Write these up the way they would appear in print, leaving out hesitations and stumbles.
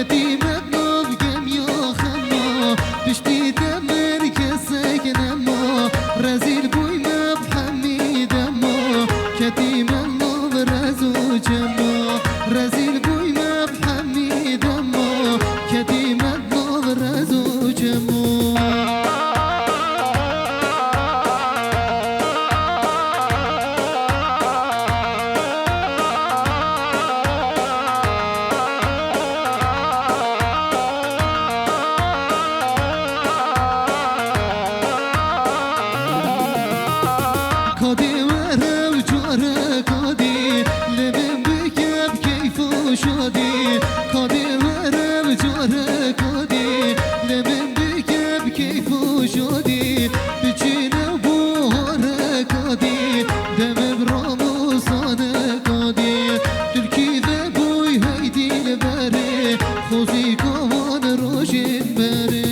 كتيمة نوفقم يا خما بشتي دمر كسك نما رزيل بوي ما بحميد ما كتيمة نوف رزو جما رزيل بوي ما بحميد ما كتيمة نوف رزو جما شادی کادی ورم جاره کادی لمن بکب کیف و شادی بچینه بوهاره کادی دم براموسانه کادی ترکی و بوی هیدی لبره خوزی کمان روشن بره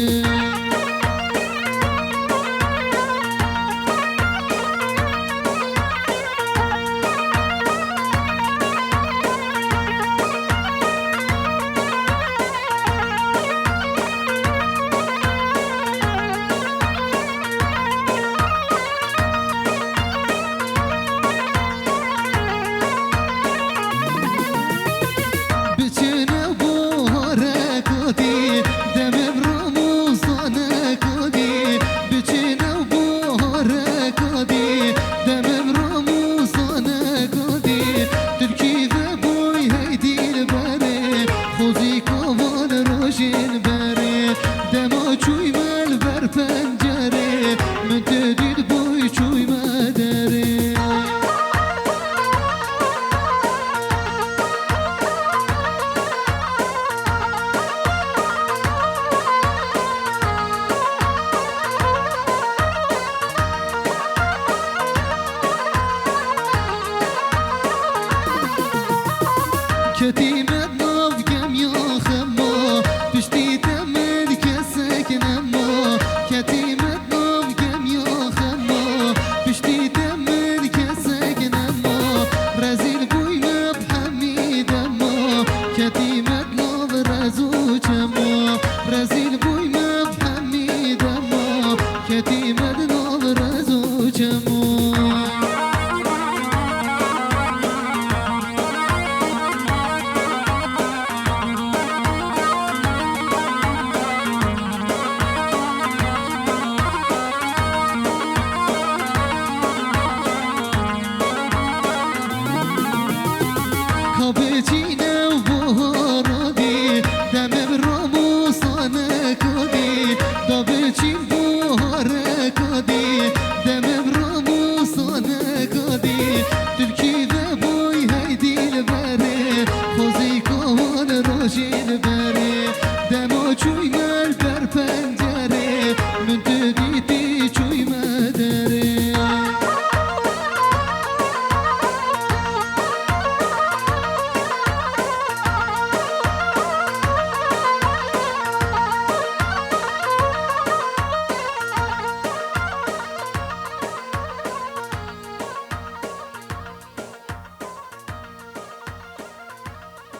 دما چوی مال بر پنجره من تدید بوی چوی مادره کتی